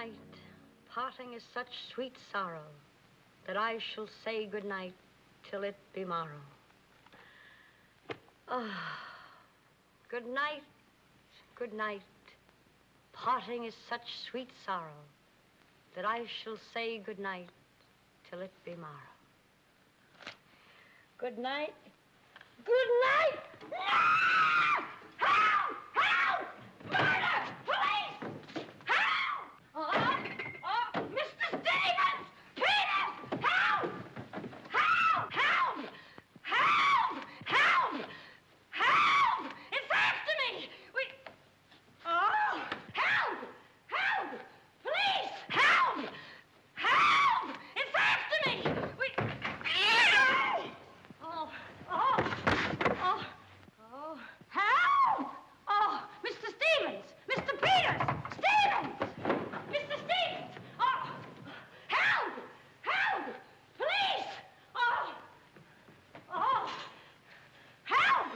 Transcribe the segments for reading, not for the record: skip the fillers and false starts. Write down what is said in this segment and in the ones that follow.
night. Parting is such sweet sorrow that I shall say good night till it be morrow. Good night, good night. Parting is such sweet sorrow that I shall say good night till it be morrow. Good night. Good night! No! Help! Help! Murder! Police! Help! Oh, Mr. Stevens! Peter! Help! Help! Help! Help! Help! Help! It's after me! Help! Help! Police! Help! Help! It's after me! Help! Oh, Mr. Stevens! Mr. Peters! Stevens! Mr. Stevens! Oh, help! Help! Police! Oh! Help!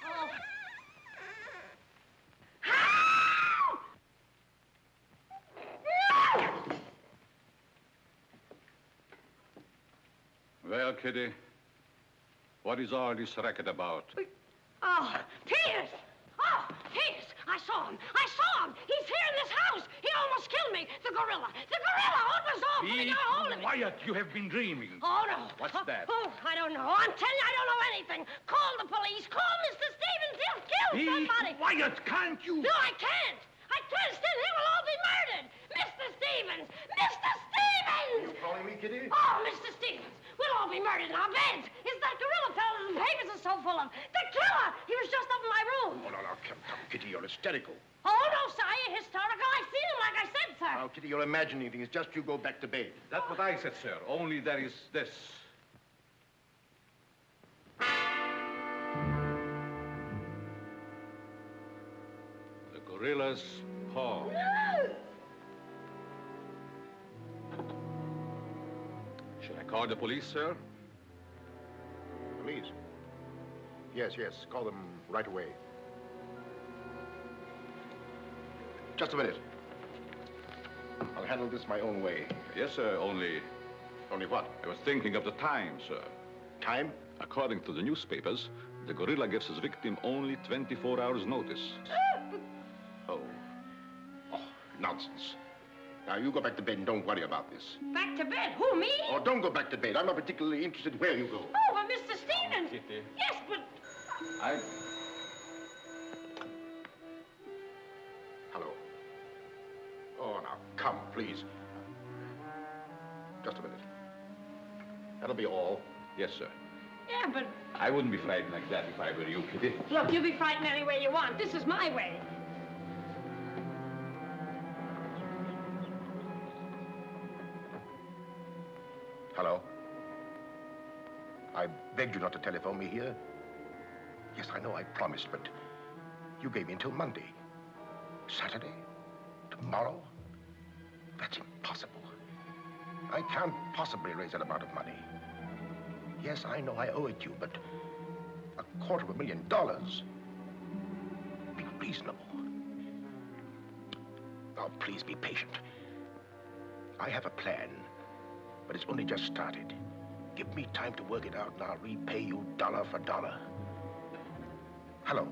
Oh! Help! No! Well, Kitty, what is all this racket about? Oh, Peters! Oh, Peters! I saw him! I saw him! He's here in this house! He almost killed me! The gorilla! The gorilla! Oh, it was awful! He got a hold of me! Quiet! You have been dreaming. Oh, no. What's that? Oh, I don't know. I'm telling you, I don't know anything. Call the police. Call Mr. Stevens. He'll kill somebody. Quiet! Can't you? No, I can't. I can't. Still, he will all be murdered. Mr. Stevens! Mr. Stevens! You calling me, Kitty? Oh, Mr. Stevens! We'll all be murdered in our beds. It's that gorilla fellow that the papers are so full of. The killer! He was just up in my room. Oh, no, come, Kitty, you're hysterical. Oh, no, sir, you're historical. I've seen him, like I said, sir. Now, Kitty, you're imagining things. Just you go back to bed. That's what I said, sir. Only there is this. The gorilla's paw. No! Should I call the police, sir? Police? Yes, call them right away. Just a minute. I'll handle this my own way. Yes, sir, only... Only what? I was thinking of the time, sir. Time? According to the newspapers, the gorilla gives his victim only 24 hours' notice. Oh, nonsense. Now, you go back to bed and don't worry about this. Back to bed? Who, me? Oh, don't go back to bed. I'm not particularly interested where you go. Oh, but Mr. Stevens. Kitty. Yes, but... Hello. Oh, now, come, please. Just a minute. That'll be all. Yes, sir. Yeah, but... I wouldn't be frightened like that if I were you, Kitty. Look, you be frightened any way you want. This is my way. Hello? I begged you not to telephone me here. Yes, I know I promised, but you gave me until Monday. Saturday? Tomorrow? That's impossible. I can't possibly raise that amount of money. Yes, I know I owe it you, but $250,000. Be reasonable. Now, please be patient. I have a plan, but it's only just started. Give me time to work it out, and I'll repay you dollar for dollar. Hello.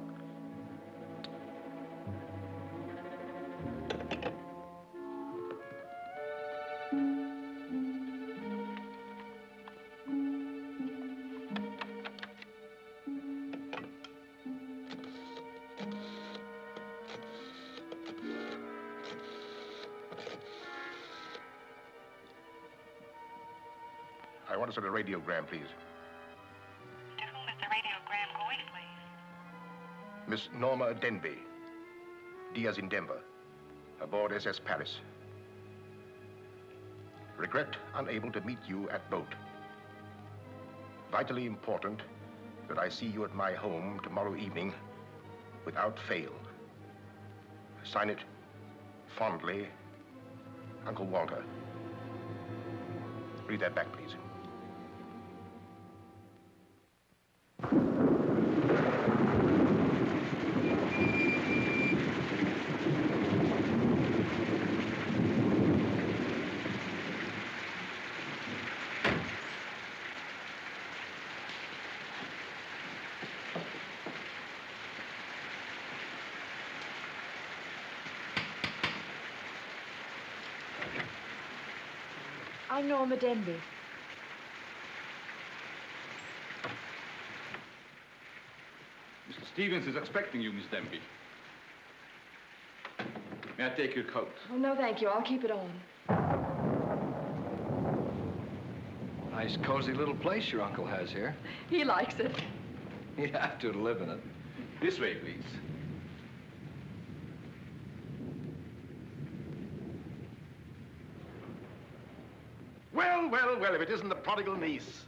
I want to send a radiogram, please. To whom is the radiogram going, please? Miss Norma Denby, Diaz in Denver, aboard SS Paris. Regret unable to meet you at boat. Vitally important that I see you at my home tomorrow evening without fail. Sign it, fondly, Uncle Walter. Read that back, please. I'm Norma Denby. Mr. Stevens is expecting you, Miss Denby. May I take your coat? Oh, no, thank you. I'll keep it on. Nice, cozy little place your uncle has here. He likes it. He'd have to live in it. This way, please. Well, well, well, if it isn't the prodigal niece.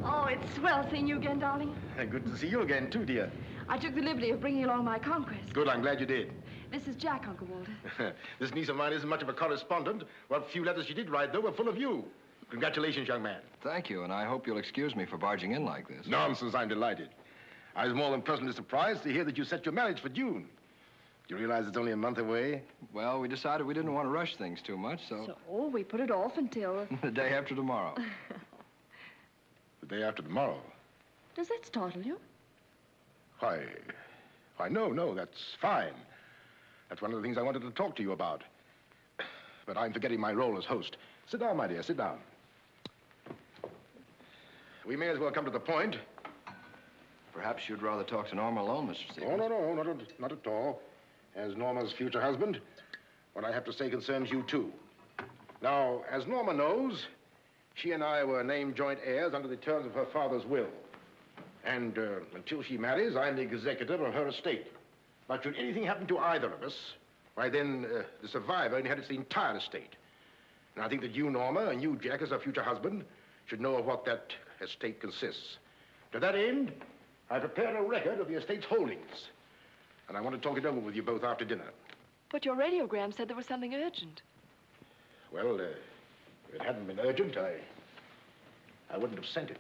Oh, it's swell seeing you again, darling. Good to see you again, too, dear. I took the liberty of bringing along my conquest. Good, I'm glad you did. This is Jack, Uncle Walter. This niece of mine isn't much of a correspondent. What few letters she did write, though, were full of you. Congratulations, young man. Thank you, and I hope you'll excuse me for barging in like this. Nonsense, I'm delighted. I was more than pleasantly surprised to hear that you set your marriage for June. Do you realize it's only a month away? Well, we decided we didn't want to rush things too much, so We put it off until... the day after tomorrow. The day after tomorrow. Does that startle you? Why, no, that's fine. That's one of the things I wanted to talk to you about. But I'm forgetting my role as host. Sit down, my dear, sit down. We may as well come to the point. Perhaps you'd rather talk to Norma alone, Mr. Stevens. Oh, no, not at all. As Norma's future husband, what I have to say concerns you, too. Now, as Norma knows, she and I were named joint heirs under the terms of her father's will. And until she marries, I'm the executor of her estate. But should anything happen to either of us, why then the survivor inherits the entire estate. And I think that you, Norma, and you, Jack, as her future husband, should know of what that estate consists. To that end, I prepared a record of the estate's holdings. And I want to talk it over with you both after dinner. But your radiogram said there was something urgent. Well, if it hadn't been urgent, I wouldn't have sent it.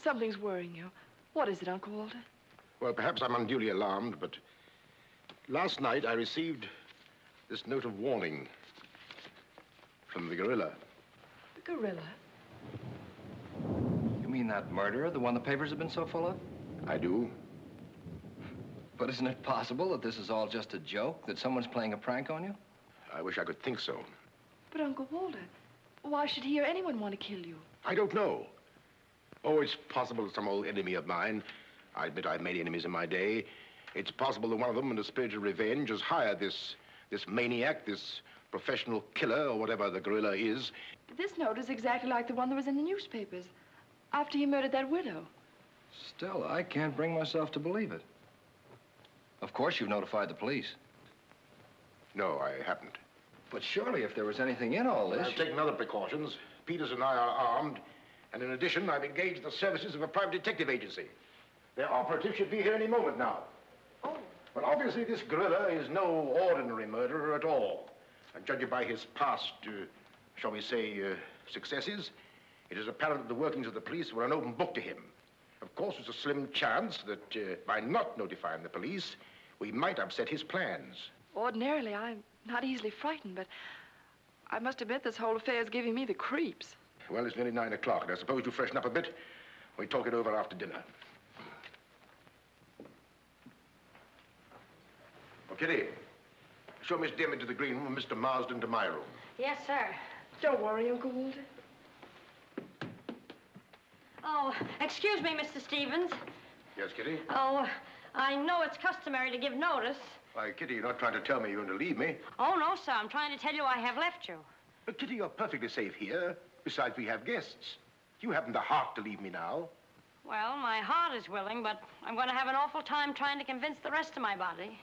Something's worrying you. What is it, Uncle Walter? Well, perhaps I'm unduly alarmed, but last night I received this note of warning from the gorilla. The gorilla? You mean that murderer, the one the papers have been so full of? I do. But isn't it possible that this is all just a joke, that someone's playing a prank on you? I wish I could think so. But, Uncle Walter, why should he or anyone want to kill you? I don't know. Oh, it's possible that some old enemy of mine, I admit I've made enemies in my day, it's possible that one of them, in a spirit of revenge, has hired this maniac, this professional killer, or whatever the gorilla is. This note is exactly like the one that was in the newspapers after he murdered that widow. Still, I can't bring myself to believe it. Of course, you've notified the police. No, I haven't. But surely, if there was anything in all this... I've taken other precautions. Peters and I are armed. And in addition, I've engaged the services of a private detective agency. Their operative should be here any moment now. Oh. But obviously, this gorilla is no ordinary murderer at all. And judging by his past, shall we say, successes, it is apparent that the workings of the police were an open book to him. Of course, there's a slim chance that by not notifying the police, we might upset his plans. Ordinarily, I'm not easily frightened, but I must admit this whole affair is giving me the creeps. Well, it's nearly 9 o'clock, and I suppose you freshen up a bit. We talk it over after dinner. Oh, Kitty, show Miss Dim into the green room and Mr. Marsden to my room. Yes, sir. Don't worry, Uncle Walter. Oh, excuse me, Mr. Stevens. Yes, Kitty? Oh, I know it's customary to give notice. Why, Kitty, you're not trying to tell me you're going to leave me. Oh, no, sir. I'm trying to tell you I have left you. But, Kitty, you're perfectly safe here. Besides, we have guests. You haven't the heart to leave me now. Well, my heart is willing, but I'm going to have an awful time trying to convince the rest of my body.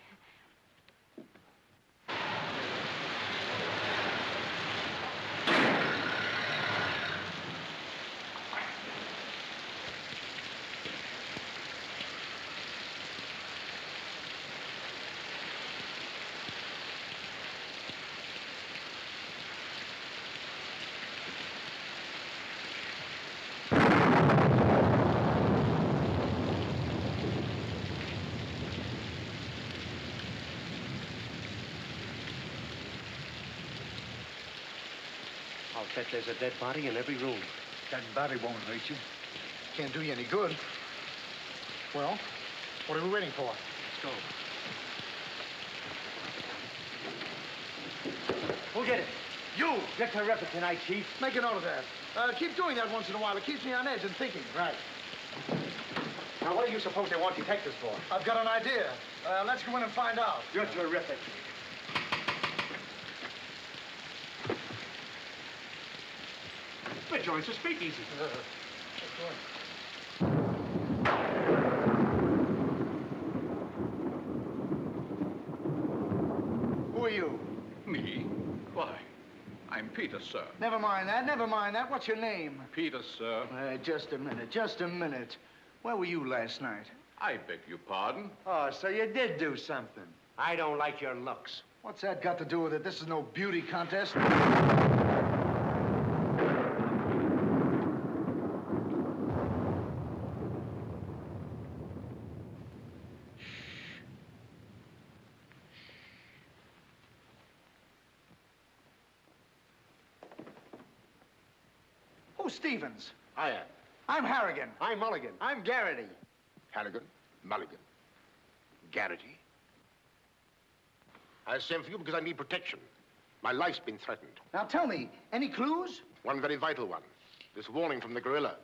I'll bet there's a dead body in every room. That body won't hurt you. Can't do you any good. Well, what are we waiting for? Let's go. Who'll get it? You! You're terrific tonight, Chief. Make a note of that. Keep doing that once in a while. It keeps me on edge and thinking. Right. Now, what do you suppose they want detectives for? I've got an idea. Let's go in and find out. You're terrific. But it's a speakeasy. Who are you? Me? Why, I'm Peter, sir. Never mind that. Never mind that. What's your name? Peter, sir. Just a minute. Just a minute. Where were you last night? I beg your pardon. Oh, so you did do something. I don't like your looks. What's that got to do with it? This is no beauty contest. Who's Stevens? I am. I'm Harrigan. I'm Mulligan. I'm Garrity. Harrigan, Mulligan, Garrity. I sent for you because I need protection. My life's been threatened. Now tell me, any clues? One very vital one. This warning from the gorilla.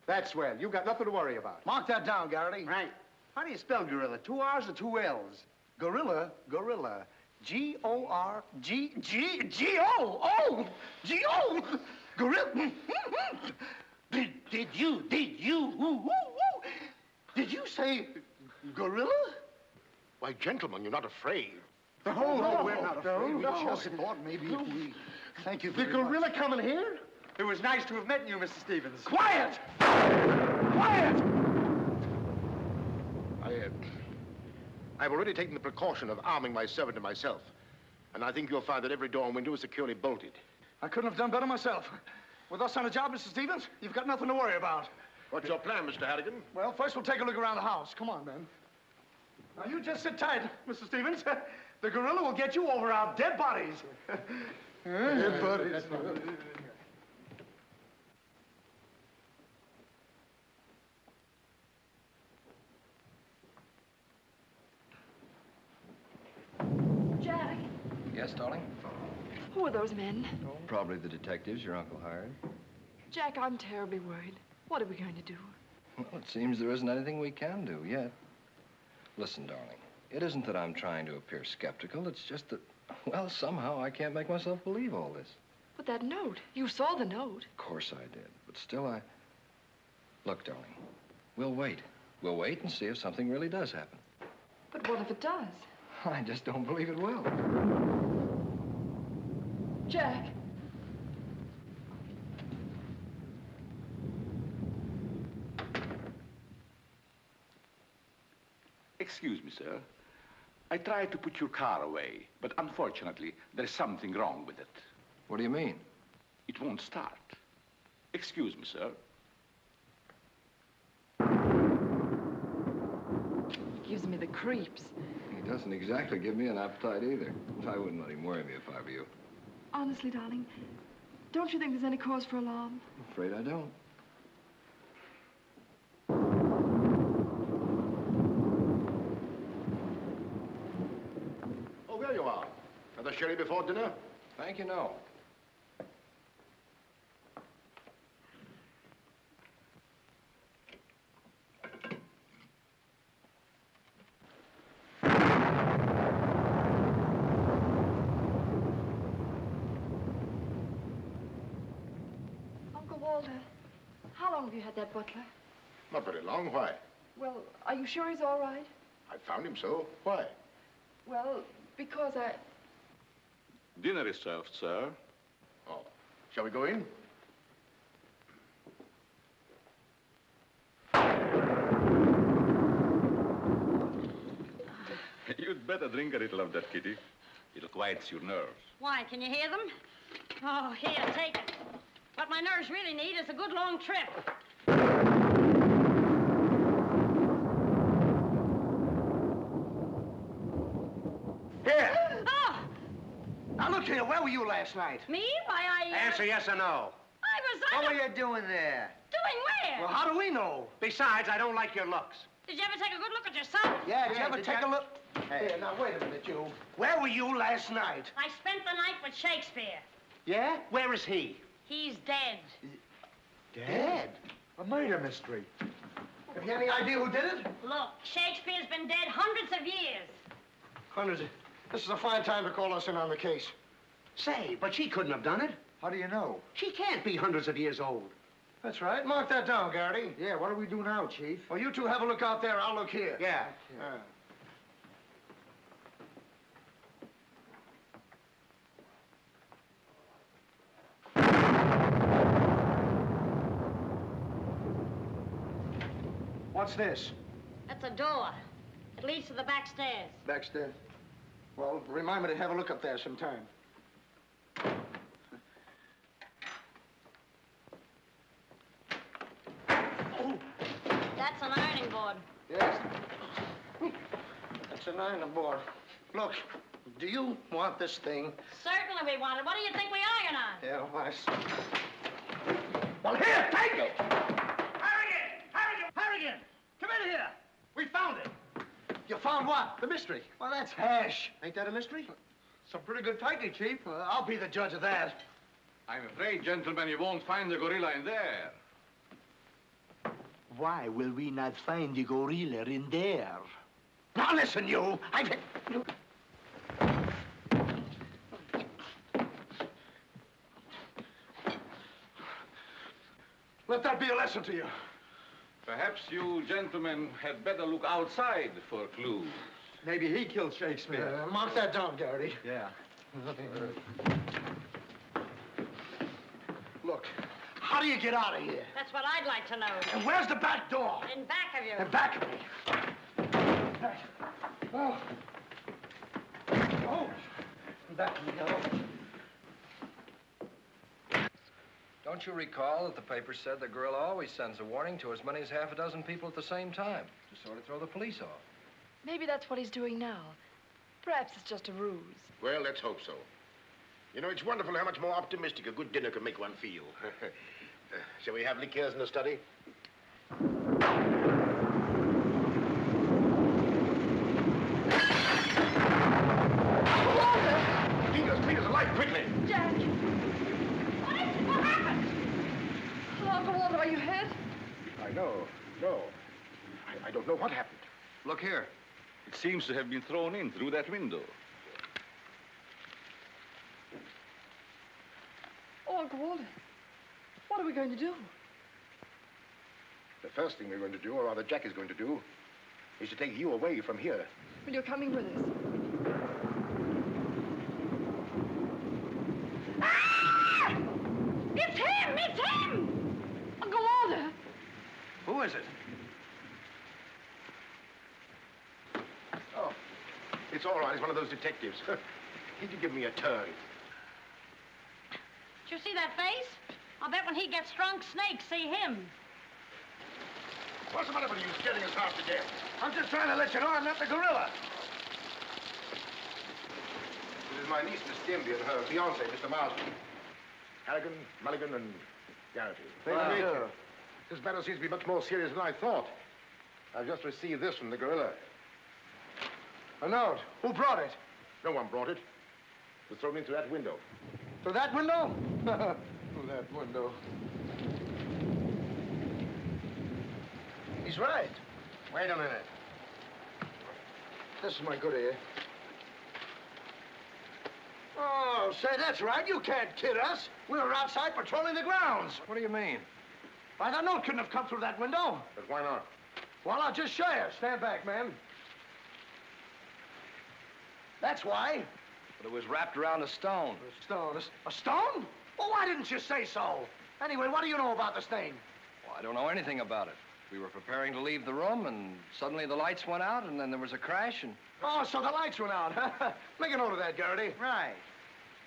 That's well. You got nothing to worry about. Mark that down, Garrity. Right. How do you spell gorilla? 2 R's or 2 L's? Gorilla, gorilla. G-O-R-G-O. G-O. Gorilla. Did you say gorilla? Why, gentlemen, you're not afraid. No, we're not afraid. We just thought maybe if we... Thank you The very much. gorilla coming here? It was nice to have met you, Mr. Stevens. Quiet! Quiet! I've already taken the precaution of arming my servant and myself. And I think you'll find that every door and window is securely bolted. I couldn't have done better myself. With us on the job, Mr. Stevens, you've got nothing to worry about. What's your plan, Mr. Harrigan? Well, first we'll take a look around the house. Come on, then. Now, you just sit tight, Mr. Stevens. The gorilla will get you over our dead bodies. Dead bodies. Jack, Yes, darling? who are those men? Probably the detectives your uncle hired. Jack, I'm terribly worried. What are we going to do? Well, it seems there isn't anything we can do yet. Listen, darling, it isn't that I'm trying to appear skeptical. It's just that, well, somehow I can't make myself believe all this. But that note, you saw the note. Of course I did, but still Look, darling, we'll wait. We'll wait and see if something really does happen. But what if it does? I just don't believe it will. Jack. Excuse me, sir. I tried to put your car away, but unfortunately, there's something wrong with it. What do you mean? It won't start. Excuse me, sir. Gives me the creeps. He doesn't exactly give me an appetite either. I wouldn't let him worry me if I were you. Honestly, darling, don't you think there's any cause for alarm? I'm afraid I don't. Oh, there you are. Another sherry before dinner? Thank you, no. Uncle Walter, how long have you had that butler? Not very long. Why? Well, are you sure he's all right? I found him so. Why? Well, because I... Dinner is served, sir. Oh. Shall we go in? You'd better drink a little of that, Kitty. It'll quiet your nerves. Why, can you hear them? Oh, here, take it. What my nerves really need is a good long trip. Here. Oh, Now, look here. Where were you last night? me? Why, Answer yes or no. I was... What were you doing there? Doing where? Well, how do we know? Besides, I don't like your looks. Did you ever take a good look at yourself? Yeah, did you ever did take you- a look? Hey. Here, now, wait a minute, you. Where were you last night? I spent the night with Shakespeare. Yeah? Where is he? He's dead. Dead? A murder mystery. Have you any idea who did it? Look, Shakespeare's been dead hundreds of years. Hundreds. This is a fine time to call us in on the case. Say, but she couldn't have done it. How do you know? She can't be hundreds of years old. That's right. Mark that down, Garrity. Yeah, what do we do now, Chief? Well, you two have a look out there. I'll look here. Yeah. What's this? That's a door. It leads to the back stairs. Backstairs. Well, remind me to have a look up there sometime. That's an ironing board. Yes. That's an ironing board. Look, do you want this thing? Certainly we want it. What do you think we iron on? Yeah, well, I see. Well, here, take it! Harrigan! Come in here! We found it. You found what? The mystery. Well, that's hash. Ain't that a mystery? Some pretty good technique, Chief. I'll be the judge of that. I'm afraid, gentlemen, you won't find the gorilla in there. Why will we not find the gorilla in there? Now listen, you. Let that be a lesson to you. Perhaps you gentlemen had better look outside for clues. Maybe he killed Shakespeare. Mark that down, Garrity. Yeah. Look, how do you get out of here? That's what I'd like to know. And where's the back door? In back of you. In back of me. Oh. Oh. Back we go. Don't you recall that the paper said the gorilla always sends a warning to as many as half a dozen people at the same time to sort of throw the police off? Maybe that's what he's doing now. Perhaps it's just a ruse. Well, let's hope so. You know, it's wonderful how much more optimistic a good dinner can make one feel. Shall we have liqueurs in the study? Peter's alive, quickly! Jack! What is it? What happened? Oh, Uncle Walter, are you hurt? I know. No. I don't know what happened. Look here. It seems to have been thrown in through that window. Oh, Uncle Walter, what are we going to do? The first thing we're going to do, or rather Jack is going to do, is to take you away from here. Well, you're coming with us. Ah! It's him! It's him! Uncle Walter! Who is it? Oh, it's all right. It's one of those detectives. He did give me a turn. Did you see that face? I'll bet when he gets drunk, snakes see him. What's the matter with you scaring us half to death? I'm just trying to let you know I'm not the gorilla. This is my niece, Miss Stimby, and her fiancé, Mr. Marsden. Harrigan, Mulligan, and Garrity. Thank you. This matter seems to be much more serious than I thought. I've just received this from the gorilla. A note. Who brought it? No one brought it. It was thrown in through that window. Through that window? Through that window. He's right. Wait a minute. This is my good ear. Oh, say, that's right. You can't kid us. We were outside patrolling the grounds. What do you mean? Why, that note couldn't have come through that window. But why not? Well, I'll just show you. Stand back, man. That's why. But it was wrapped around a stone. A stone. A stone? Well, why didn't you say so? Anyway, what do you know about this thing? Well, I don't know anything about it. We were preparing to leave the room, and suddenly the lights went out, and then there was a crash, and... Oh, so the lights went out. Make a note of that, Garrity. Right.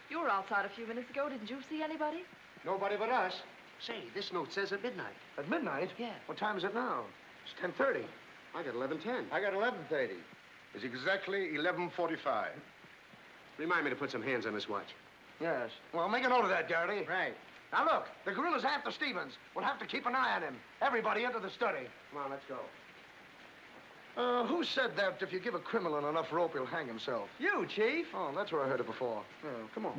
You were outside a few minutes ago. Didn't you see anybody? Nobody but us. Say, this note says at midnight. At midnight? Yeah. What time is it now? It's 10:30. I got 11:10. I got 11:30. It's exactly 11:45. Remind me to put some hands on this watch. Yes. Well, make a note of that, Garrity. Right. Now, look, the gorilla's after Stevens. We'll have to keep an eye on him. Everybody into the study. Come on, let's go. Who said that if you give a criminal enough rope, he'll hang himself? You, Chief. Oh, that's where I heard it before. Yeah, come on.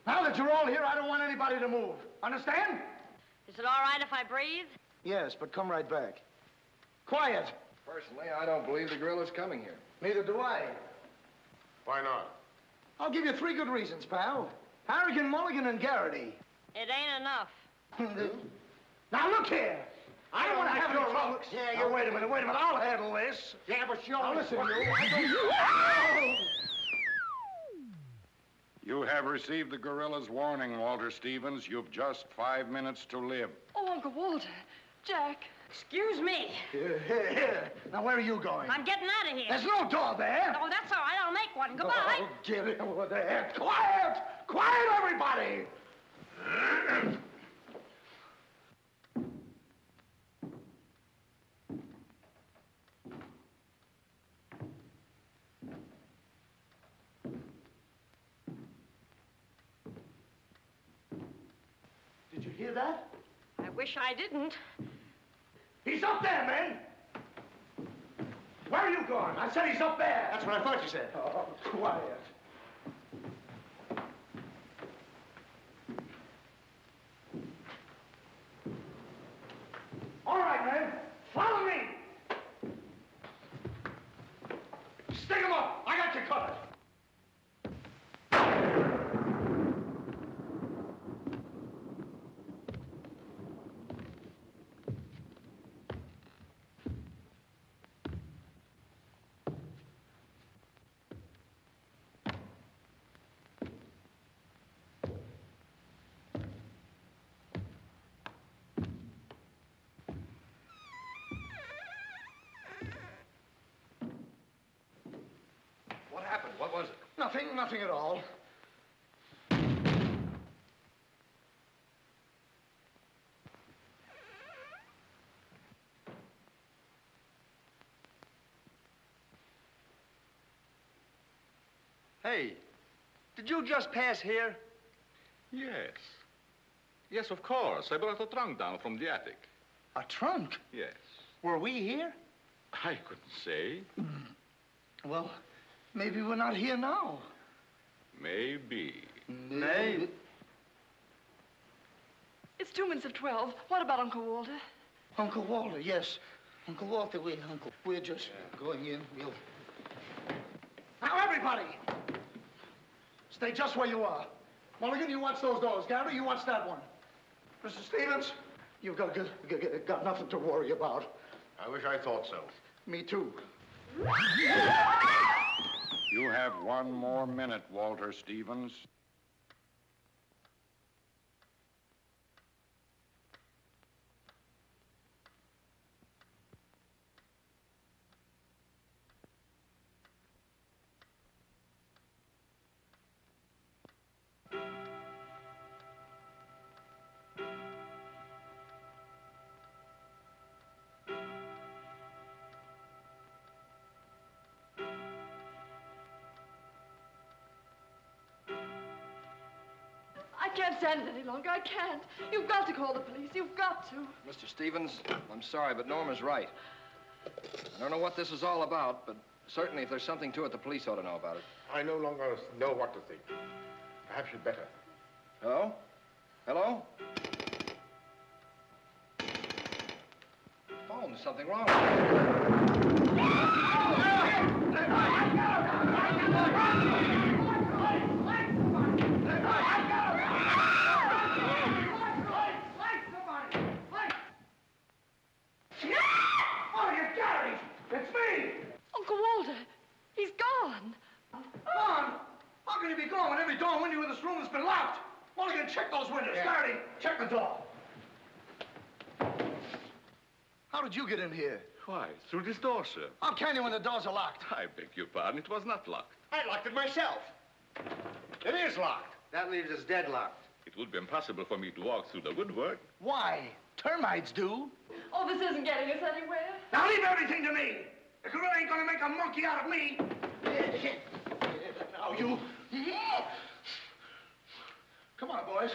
Now that you're all here, I don't want anybody to move. Understand? Is it all right if I breathe? Yes, but come right back. Quiet. Personally, I don't believe the gorilla's coming here. Neither do I. Why not? I'll give you 3 good reasons, pal. Harrigan, Mulligan, and Garrity. It ain't enough. Now, look here. I don't want to have your troubles. Yeah, wait a minute. I'll handle this. Yeah, but sure. Now, listen, You have received the gorilla's warning, Walter Stevens. You've just 5 minutes to live. Oh, Uncle Walter. Jack. Excuse me. Here. Now, where are you going? I'm getting out of here. There's no door there. Oh, that's all right. I'll make one. Goodbye. Oh, get it over there. Quiet! Quiet, everybody! Did you hear that? I wish I didn't. He's up there, man! Where are you going? I said he's up there. That's what I thought you said. Oh, quiet. All right, man. Follow me. Stick him up. I got you covered. What happened? What was it? Nothing at all. Hey, did you just pass here? Yes. Yes, of course. I brought a trunk down from the attic. A trunk? Yes. Were we here? I couldn't say. Well, maybe we're not here now. Maybe. Maybe. It's 2 minutes of 12. What about Uncle Walter? Uncle Walter, yes. Uncle Walter, we're just going in. We'll... Now, everybody! Stay just where you are. Mulligan, you watch those doors. Gary, you watch that one. Mr. Stevens, you've got nothing to worry about. I wish I thought so. Me too. You have 1 more minute, Walter Stevens. I can't stand it any longer. I can't. You've got to call the police. You've got to. Mr. Stevens, I'm sorry, but Norma's right. I don't know what this is all about, but certainly if there's something to it, the police ought to know about it. I no longer know what to think. Perhaps you'd better. Hello? Hello? something wrong with you. It's me! Uncle Walter, he's gone. Gone? How can he be gone when every door and window in this room has been locked? Mulligan, check those windows. Garrity, check the door. How did you get in here? Why, through this door, sir. How can you when the doors are locked? I beg your pardon, it was not locked. I locked it myself. It is locked. That leaves us deadlocked. It would be impossible for me to walk through the woodwork. Why? Termites do. Oh, this isn't getting us anywhere. Now leave everything to me. The gorilla ain't gonna make a monkey out of me. Now you. Come on, boys.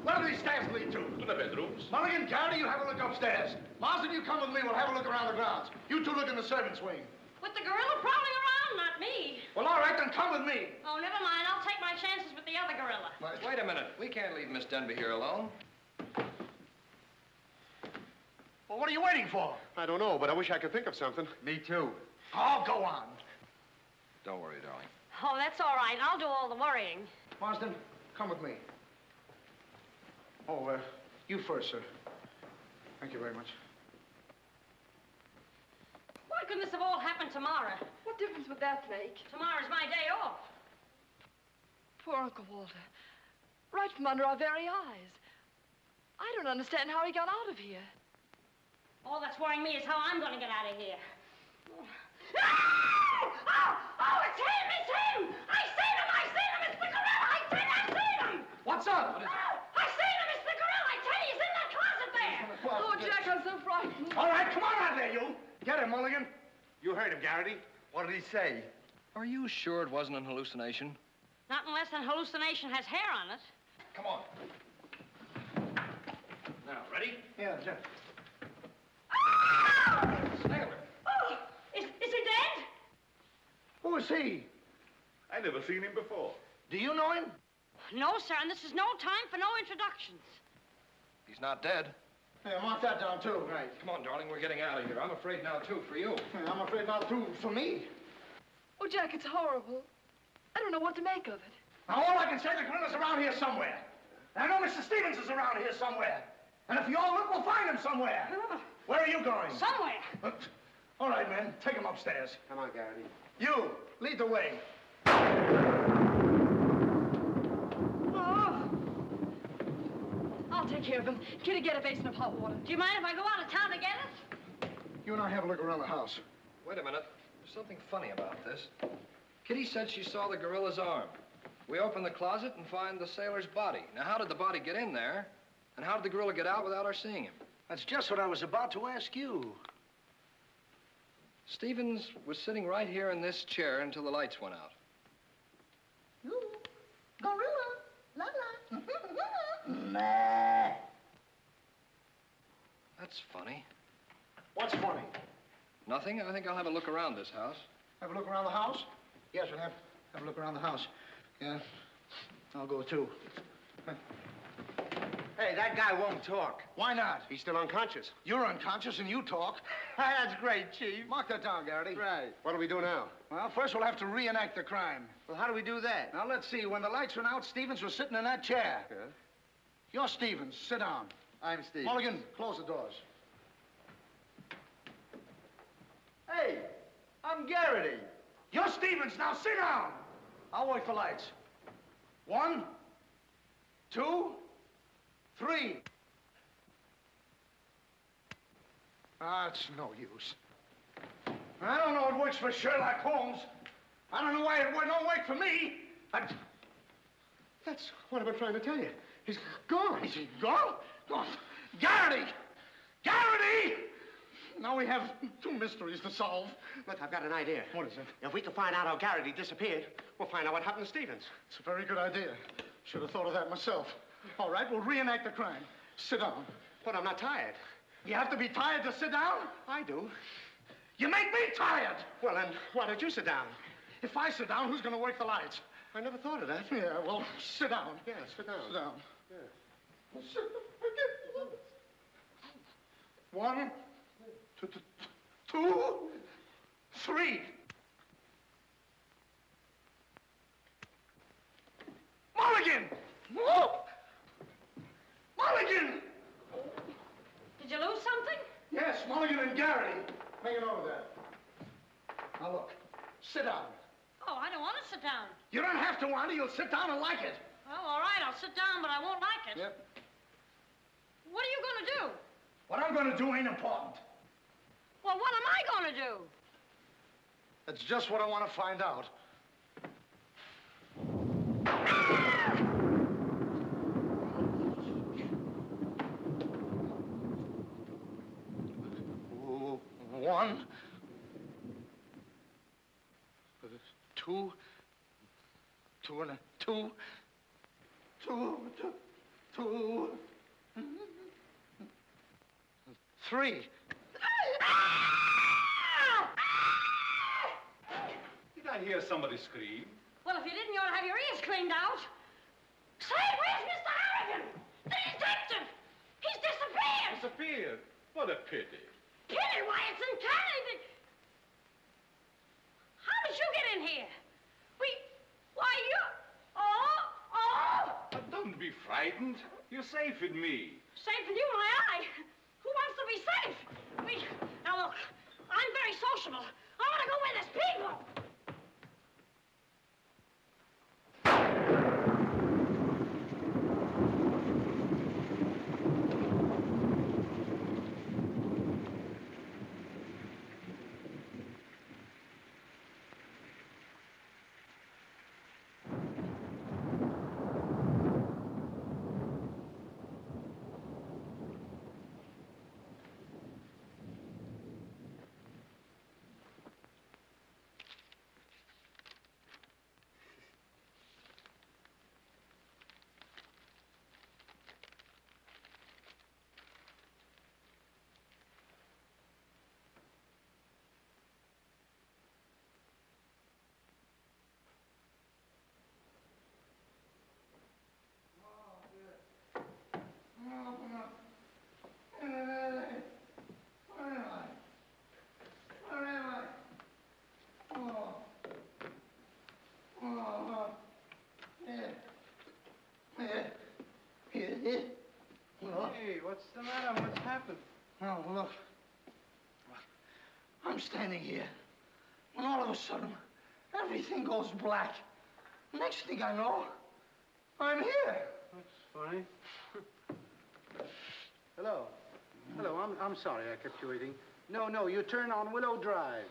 Where do these stairs lead to? To the bedrooms. Mulligan, Garrity, you have a look upstairs. Marsden, you come with me. We'll have a look around the grounds. You two look in the servants' wing. With the gorilla prowling around, not me. Well, all right, then come with me. Oh, never mind. I'll take my chances with the other gorilla. Wait a minute. We can't leave Miss Denby here alone. Well, what are you waiting for? I don't know, but I wish I could think of something. Me too. Oh, go on. Don't worry, darling. Oh, that's all right. I'll do all the worrying. Marsden, come with me. Oh, you first, sir. Thank you very much. Why couldn't this have all happened tomorrow? What difference would that make? Tomorrow's my day off. Poor Uncle Walter. Right from under our very eyes. I don't understand how he got out of here. All that's worrying me is how I'm going to get out of here. Oh, it's him! It's him! I seen him! I seen him! It's the gorilla! I seen him! What's up? What is it? I seen him! It's the gorilla! I tell you, he's in that closet there! Oh, Jack, I'm so frightened. All right, come on out there, you. Get him, Mulligan. You heard him, Garrity. What did he say? Are you sure it wasn't an hallucination? Not unless an hallucination has hair on it. Come on. Now, ready? Yeah, Jeff. Oh, is he dead? Who is he? I never seen him before. Do you know him? No, sir, and this is no time for no introductions. He's not dead. Yeah, mark that down, too. Right. Come on, darling, we're getting out of here. I'm afraid now, too, for you. Yeah, I'm afraid not, too, for me. Oh, Jack, it's horrible. I don't know what to make of it. Now, all I can say, the gorilla's around here somewhere. And I know Mr. Stevens is around here somewhere. And if you all look, we'll find him somewhere. Where are you going? Somewhere. All right, men, take him upstairs. Come on, Garrity. You, lead the way. Oh. I'll take care of him. Kitty, get a basin of hot water. Do you mind if I go out of town to get it? You and I have a look around the house. Wait a minute. There's something funny about this. Kitty said she saw the gorilla's arm. We open the closet and find the sailor's body. Now, how did the body get in there? And how did the gorilla get out without our seeing him? That's just what I was about to ask you. Stevens was sitting right here in this chair until the lights went out. You, gorilla, la la. Meh. That's funny. What's funny? Nothing. I think I'll have a look around this house. Have a look around the house? Yes, we'll have a look around the house. Yeah, I'll go too. Hey, that guy won't talk. Why not? He's still unconscious. You're unconscious and you talk. That's great, Chief. Mark that down, Garrity. Right. What do we do now? Well, first we'll have to reenact the crime. Well, how do we do that? Now, let's see. When the lights went out, Stevens was sitting in that chair. Yeah. You're Stevens. Sit down. I'm Steve. Mulligan, close the doors. Hey, I'm Garrity. You're Stevens. Now, sit down. I'll wait for lights. 1, 2, 3. It's no use. I don't know it works for Sherlock Holmes. I don't know why it don't work for me. That's what I've been trying to tell you. He's gone. Is he gone? Gone. Garrity! Garrity! Now we have 2 mysteries to solve. Look, I've got an idea. What is it? If we can find out how Garrity disappeared, we'll find out what happened to Stevens. It's a very good idea. Should have thought of that myself. All right, we'll reenact the crime. Sit down. But I'm not tired. You have to be tired to sit down? I do. You make me tired! Well, then, why don't you sit down? If I sit down, who's going to work the lights? I never thought of that. Yeah, well, sit down. Yeah, sit down. Sit down. Yeah. One, two, three. Mulligan! Whoa! Mulligan! Did you lose something? Yes, Mulligan and Gary. Make it over there. Now look, sit down. Oh, I don't want to sit down. You don't have to want it. You'll sit down and like it. Well, all right, I'll sit down, but I won't like it. Yep. What are you going to do? What I'm going to do ain't important. Well, what am I going to do? That's just what I want to find out. One, two, three. Did I hear somebody scream? Well, if you didn't, you ought to have your ears cleaned out. Say, where's Mr. Harrigan? The detective! He's disappeared! Disappeared? What a pity. Pity? Why, it's uncanny. How did you get in here? Why, you... Oh! But don't be frightened. You're safe with me. Safe with you, my eye. Who wants to be safe? Now, look, I'm very sociable. I want to go where there's people. Hey, what's the matter? What's happened? Oh, look. I'm standing here, and all of a sudden, everything goes black. Next thing I know, I'm here. That's funny. Hello. Hello, I'm sorry I kept you waiting. No, you turn on Willow Drive.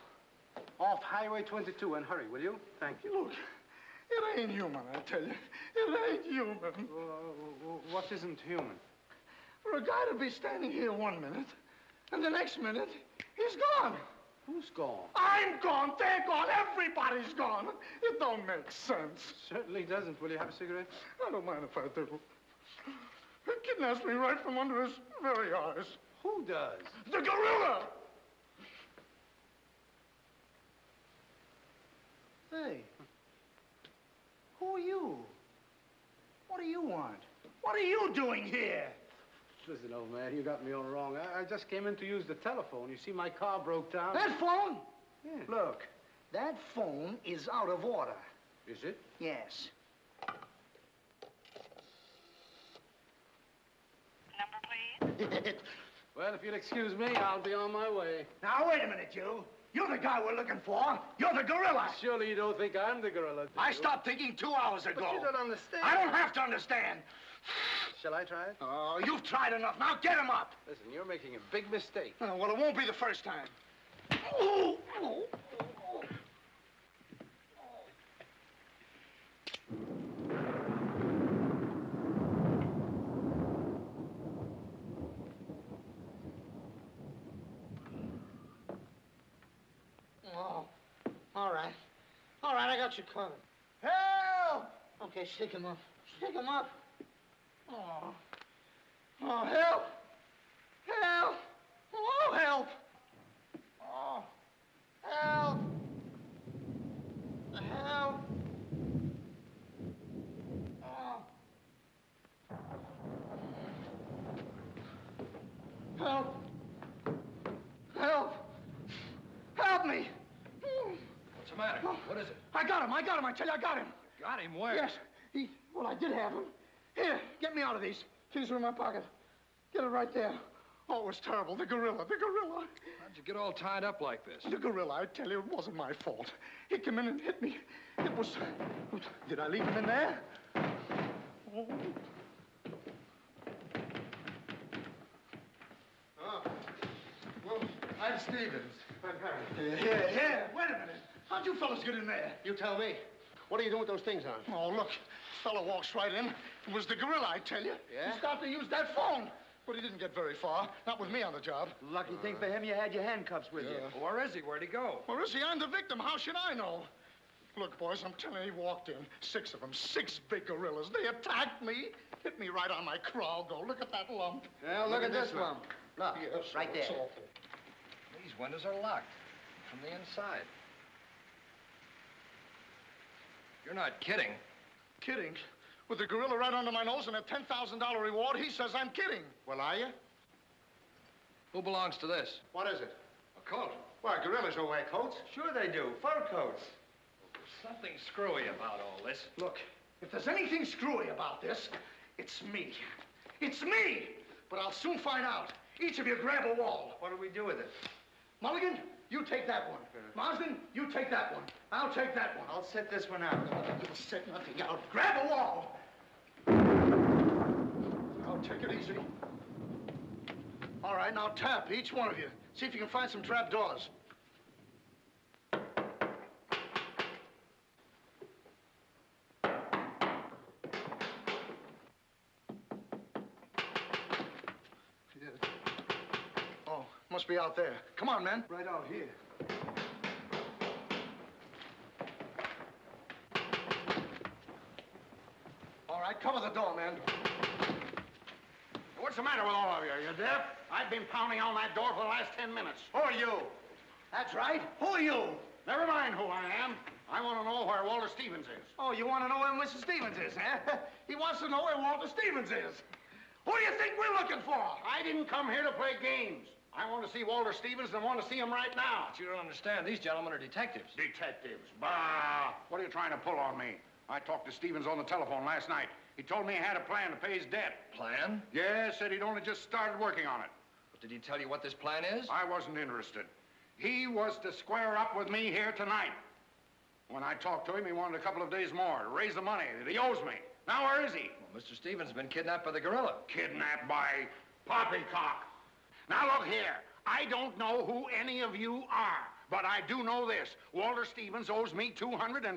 Off Highway 22, and hurry, will you? Thank you. Look, it ain't human, I tell you. It ain't human. What isn't human? For a guy to be standing here 1 minute, and the next minute, he's gone. Who's gone? I'm gone, they're gone, everybody's gone. It don't make sense. Certainly doesn't. Will you have a cigarette? I don't mind if I do. He kidnaps me right from under his very eyes. Who does? The gorilla! Hey, who are you? What do you want? What are you doing here? Listen, old man, you got me all wrong. I just came in to use the telephone. You see, my car broke down. That phone? Yeah. Look, that phone is out of order. Is it? Yes. Number, please. Well, if you'll excuse me, I'll be on my way. Now, wait a minute, you. You're the guy we're looking for. You're the gorilla. Surely you don't think I'm the gorilla, do I you? stopped thinking 2 hours ago. But you don't understand. I don't have to understand. Shall I try it? Oh, you've tried enough. Now get him up. Listen, you're making a big mistake. Oh, well, it won't be the first time. Oh, all right. All right, I got you covered. Help! Okay, shake him up. Shake him up. Oh. Oh, help! Help! Oh, help! Oh, help! got him. I tell you, I got him. Got him where? Yes. Well, I did have him. Here, get me out of these. Keys are in my pocket. Get it right there. Oh, it was terrible. The gorilla. How'd you get all tied up like this? The gorilla, I tell you, it wasn't my fault. He came in and hit me. It was... Did I leave him in there? Oh. Well, I'm Stevens. I'm Harry. Here. Wait a minute. How'd you fellas get in there? You tell me. What are you doing with those things on? Oh, look. Fellow walks right in. It was the gorilla, I tell you. Yeah? He started to use that phone. But he didn't get very far. Not with me on the job. Lucky thing for him, you had your handcuffs with you. Well, where is he? Where'd he go? Where is he? I'm the victim. How should I know? Look, boys, I'm telling you, he walked in. 6 of them. 6 big gorillas. They attacked me. Hit me right on my crow. Go. Look at that lump. Well, look at this lump. Look, yes, right there. It's awful. These windows are locked from the inside. You're not kidding. Kidding? With the gorilla right under my nose and a $10,000 reward, he says I'm kidding. Well, are you? Who belongs to this? What is it? A coat. Well, gorillas don't wear coats. Sure they do. Fur coats. Something screwy about all this. Look, if there's anything screwy about this, it's me. It's me! But I'll soon find out. Each of you grab a wall. What do we do with it? Mulligan, you take that one. Marsden, you take that one. I'll take that one. I'll set this one out. You'll set nothing out. Grab a wall. I'll take it easy. All right, now tap, each one of you. See if you can find some trap doors. Oh, must be out there. Come on, men. Right out here. All right, cover the door, man. What's the matter with all of you? Are you deaf? I've been pounding on that door for the last 10 minutes. Who are you? That's right. Who are you? Never mind who I am. I want to know where Walter Stevens is. Oh, you want to know where Mr. Stevens is, eh? He wants to know where Walter Stevens is. Who do you think we're looking for? I didn't come here to play games. I want to see Walter Stevens and I want to see him right now. But you don't understand. These gentlemen are detectives. Detectives? Bah! What are you trying to pull on me? I talked to Stevens on the telephone last night. He told me he had a plan to pay his debt. Plan? Yes, said he'd only just started working on it. But did he tell you what this plan is? I wasn't interested. He was to square up with me here tonight. When I talked to him, he wanted a couple of days more to raise the money that he owes me. Now, where is he? Well, Mr. Stevens has been kidnapped by the gorilla. Kidnapped by Poppycock. Now, look here. I don't know who any of you are, but I do know this. Walter Stevens owes me $250,000.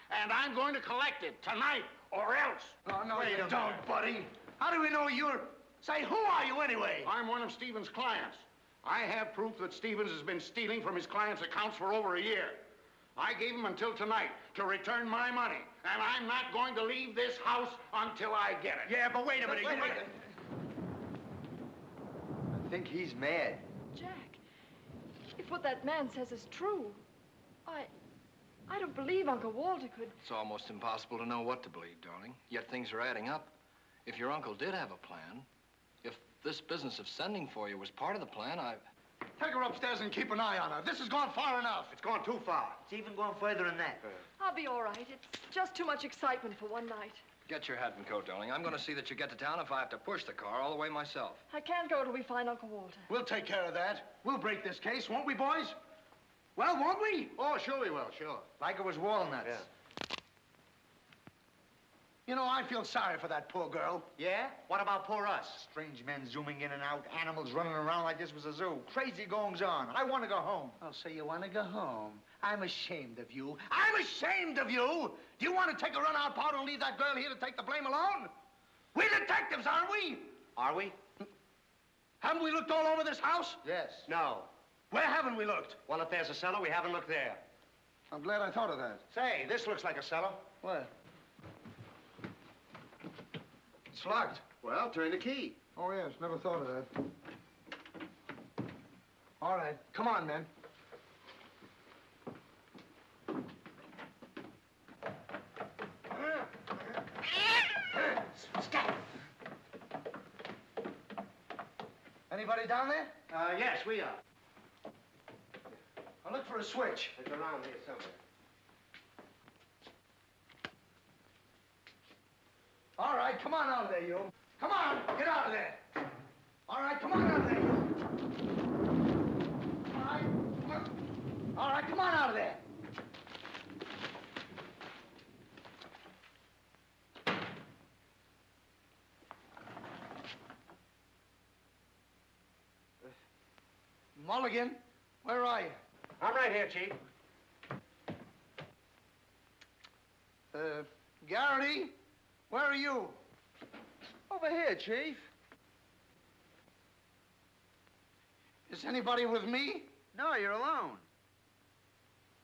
And I'm going to collect it tonight, or else. Oh, no, you don't, buddy. How do we know you're... Say, who are you anyway? I'm one of Stevens' clients. I have proof that Stevens has been stealing from his clients' accounts for over a year. I gave him until tonight to return my money, and I'm not going to leave this house until I get it. Yeah, but wait a minute. I think he's mad. Jack, if what that man says is true, I don't believe Uncle Walter could... It's almost impossible to know what to believe, darling. Yet things are adding up. If your uncle did have a plan, if this business of sending for you was part of the plan, Take her upstairs and keep an eye on her. This has gone far enough. It's gone too far. It's even going further than that. I'll be all right. It's just too much excitement for one night. Get your hat and coat, darling. I'm going to see that you get to town if I have to push the car all the way myself. I can't go till we find Uncle Walter. We'll take care of that. We'll break this case, won't we, boys? Well, won't we? Oh, sure we will, sure. Like it was walnuts. Yeah. You know, I feel sorry for that poor girl. Yeah? What about poor us? Strange men zooming in and out, animals running around like this was a zoo. Crazy goings on. I want to go home. Oh, so you want to go home? I'm ashamed of you. I'm ashamed of you! Do you want to take a run out powder and leave that girl here to take the blame alone? We're detectives, aren't we? Are we? Haven't we looked all over this house? Yes. No. Where haven't we looked? Well, if there's a cellar, we haven't looked there. I'm glad I thought of that. Say, this looks like a cellar. Where? It's locked. Well, turn the key. Oh, yes. Never thought of that. All right. Come on, men. Stop. Anybody down there? Yes, we are. I'll look for a switch. It's around here somewhere. right, come on out of there, you. Come on, get out of there. All right, come on out of there, you. All right, come on out of there. Mulligan, where are you? I'm right here, Chief. Garrity, where are you? Over here, Chief. Is anybody with me? No, you're alone.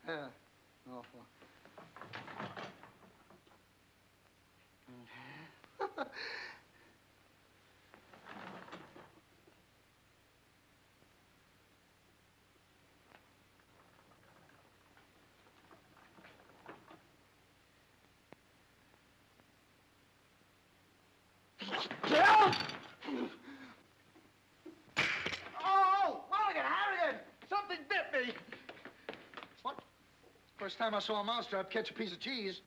Yeah. Oh, well. Oh, Mulligan, Harrigan! Something bit me. What? First time I saw a mousetrap catch a piece of cheese.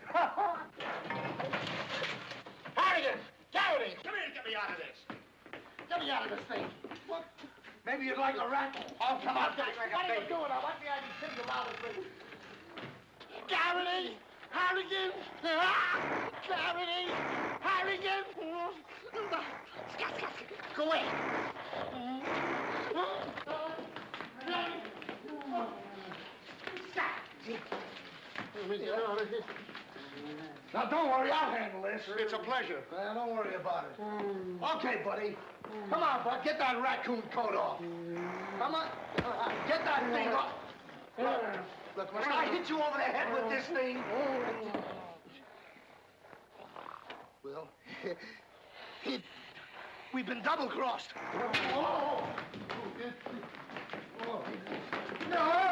Harrigan! Garrity! Come here and get me out of this. Get me out of this thing. What? Maybe you'd like a rattle. Oh, come on, get me like a What are you baby. doing? I want the idea to think about it. Garrity! Harrigan! Garrity! Harrigan! Go away! Now, don't worry, I'll handle this. It's a pleasure. Well, don't worry about it. Okay, buddy. Come on, bud. Get that raccoon coat off. Come on. Get that thing off. Look, must I hit you over the head with this thing? Well, we've been double-crossed. No!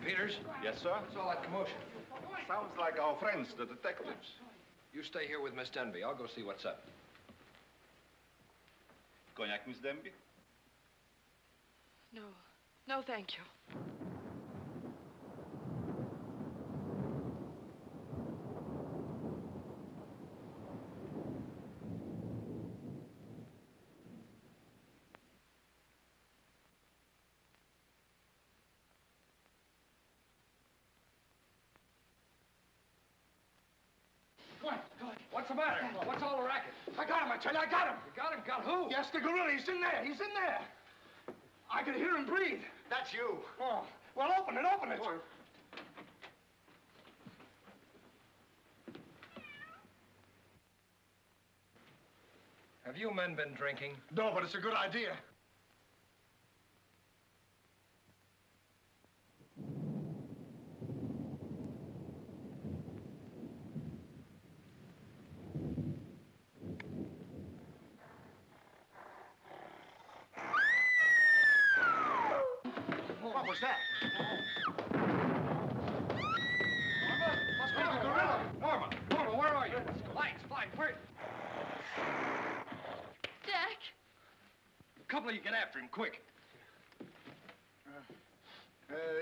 Peters? Yes, sir? What's all that commotion? Sounds like our friends, the detectives. You stay here with Miss Denby. I'll go see what's up. Cognac, Miss Denby? No. No, thank you. What's the matter? What's all the racket? I got him, I tell you, I got him. You got him? Got who? Yes, the gorilla. He's in there. He's in there. I can hear him breathe. That's you. Oh, well, open it, open it. Have you men been drinking? No, but it's a good idea. What was that? Must be the gorilla. Norma, where are you? Lights, fine, quick. Jack! A couple of you get after him, quick.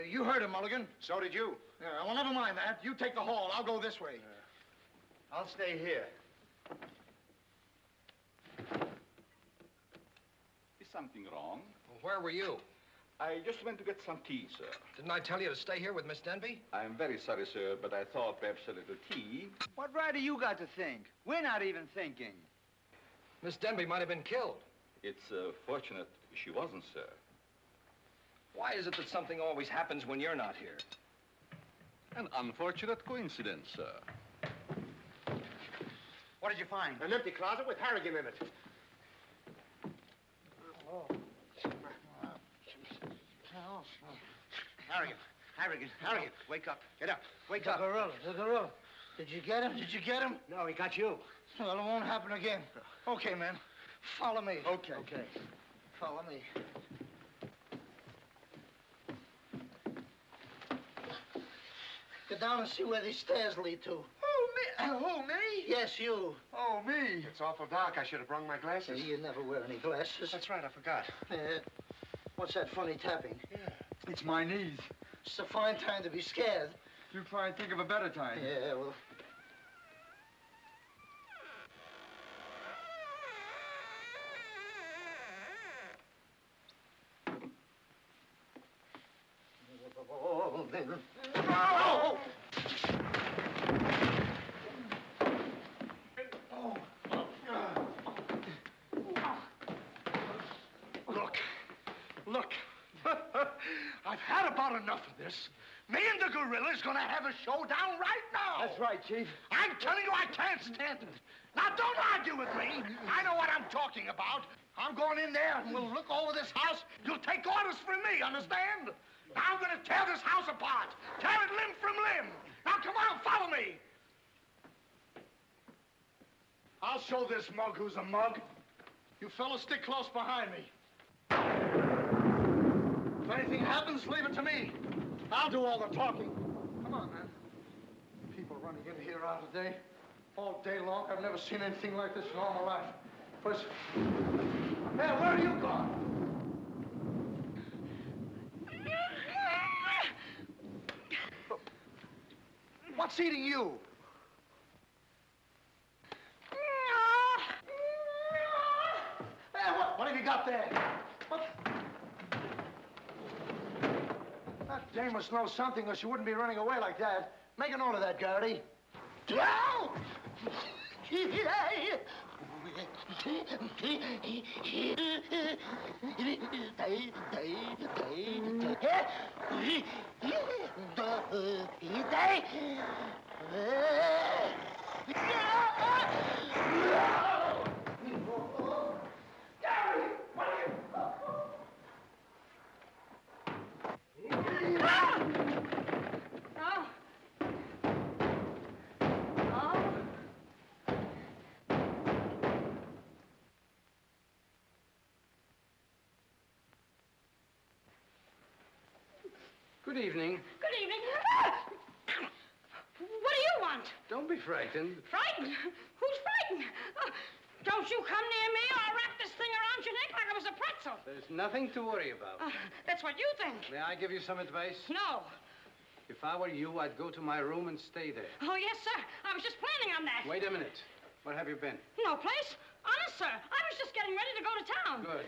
You heard him, Mulligan. So did you. Yeah, well, never mind that. You take the hall. I'll go this way. I'll stay here. Is something wrong? Well, where were you? I just went to get some tea, sir. Didn't I tell you to stay here with Miss Denby? I'm very sorry, sir, but I thought perhaps a little tea. What right do you got to think? We're not even thinking. Miss Denby might have been killed. It's fortunate she wasn't, sir. Why is it that something always happens when you're not here? An unfortunate coincidence, sir. What did you find? An empty closet with Harrigan in it. Harrigan, wake up. Get up. Wake The up. gorilla. Did you get him? Did you get him? No, he got you. Well, it won't happen again. Okay, man. Follow me. Okay. Okay. Follow me. Go down and see where these stairs lead to. Who, me? Yes, you. Oh, me. It's awful dark. I should have brought my glasses. You never wear any glasses. That's right, I forgot. What's that funny tapping? Yeah. It's my knees. It's a fine time to be scared. You try and think of a better time. Yeah, well... Oh! Look. I've had about enough of this. Me and the gorilla's gonna have a showdown right now. That's right, Chief. I'm telling you, I can't stand it. Now, don't argue with me. I know what I'm talking about. I'm going in there and we'll look over this house. You'll take orders from me, understand? Now I'm gonna tear this house apart. Tear it limb from limb. Now, come on, follow me. I'll show this mug who's a mug. You fellas stick close behind me. If anything happens, leave it to me. I'll do all the talking. Come on, man. People running in here out of day, all day long. I've never seen anything like this in all my life. First, hey, where are you going? What's eating you? Hey, what have you got there? What? That dame must know something or she wouldn't be running away like that. Make a note of that, Garrity. Good evening. Good evening. What do you want? Don't be frightened. Frightened? Who's frightened? Don't you come near me or I'll wrap this thing around your neck like it was a pretzel. There's nothing to worry about. That's what you think. May I give you some advice? No. If I were you, I'd go to my room and stay there. Oh, yes, sir. I was just planning on that. Wait a minute. Where have you been? No place. Honest, sir. I was just getting ready to go to town. Good.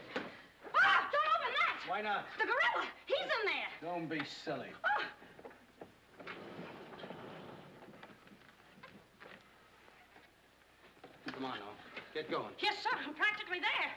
Ah, don't open that. Why not? The gorilla. He's in there. Don't be silly. Oh. Come on now. Get going. Yes, sir. I'm practically there.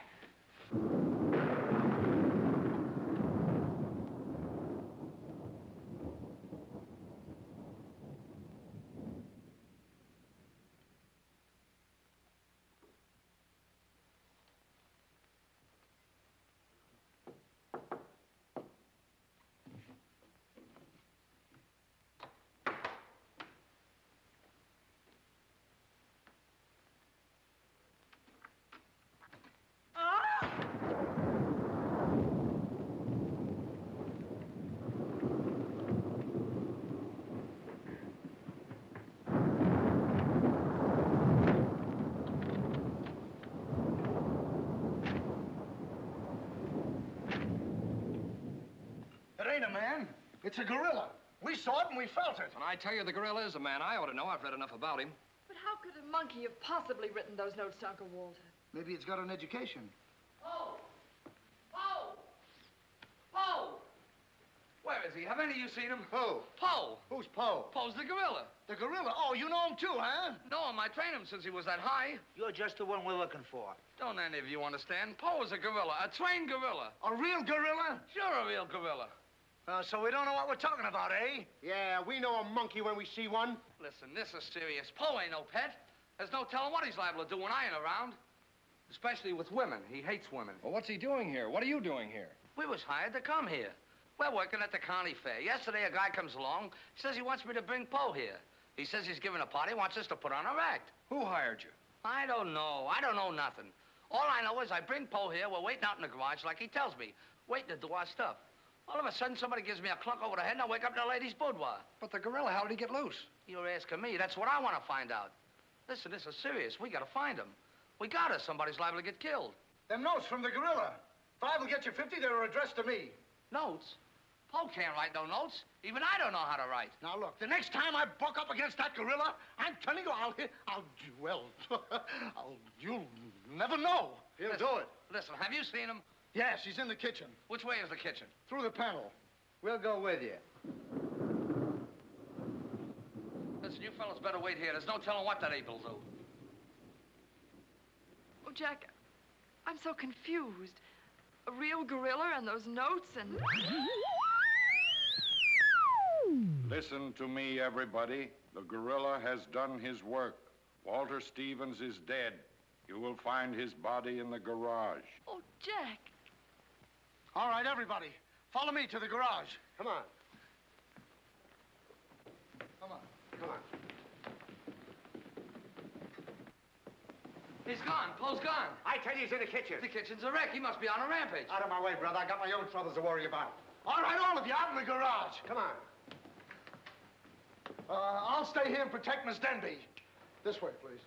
It ain't a man. It's a gorilla. We saw it and we felt it. When I tell you the gorilla is a man, I ought to know. I've read enough about him. But how could a monkey have possibly written those notes to Uncle Walter? Maybe it's got an education. Poe! Poe! Poe! Where is he? Have any of you seen him? Who? Poe! Who's Poe? Poe's the gorilla. The gorilla? Oh, you know him too, huh? No, I trained him since he was that high. You're just the one we're looking for. Don't any of you understand? Poe is a gorilla, a trained gorilla. A real gorilla? Sure, a real gorilla. So we don't know what we're talking about, eh? Yeah, we know a monkey when we see one. Listen, this is serious. Poe ain't no pet. There's no telling what he's liable to do when I ain't around. Especially with women. He hates women. Well, what's he doing here? What are you doing here? We was hired to come here. We're working at the county fair. Yesterday, a guy comes along. He says he wants me to bring Poe here. He says he's giving a party, wants us to put on our act. Who hired you? I don't know. I don't know nothing. All I know is I bring Poe here. We're waiting out in the garage like he tells me. Waiting to do our stuff. All of a sudden, somebody gives me a clunk over the head, and I wake up in a lady's boudoir. But the gorilla, how did he get loose? You're asking me. That's what I want to find out. Listen, this is serious. We got to find him. We got to. Somebody's liable to get killed. Them notes from the gorilla. If I will get you 50, they were addressed to me. Notes? Poe can't write no notes. Even I don't know how to write. Now, look, the next time I buck up against that gorilla, I'm telling you, you'll never know. He'll do it. Listen, have you seen him? Yes, he's in the kitchen. Which way is the kitchen? Through the panel. We'll go with you. Listen, you fellas better wait here. There's no telling what that ape will do. Oh, Jack, I'm so confused. A real gorilla and those notes and... Listen to me, everybody. The gorilla has done his work. Walter Stevens is dead. You will find his body in the garage. Oh, Jack. All right, everybody. Follow me to the garage. Come on. Come on. Come on. He's gone. Poe's gone. I tell you, he's in the kitchen. The kitchen's a wreck. He must be on a rampage. Out of my way, brother. I got my own troubles to worry about. All right, all of you, out in the garage. Come on. I'll stay here and protect Miss Denby. This way, please.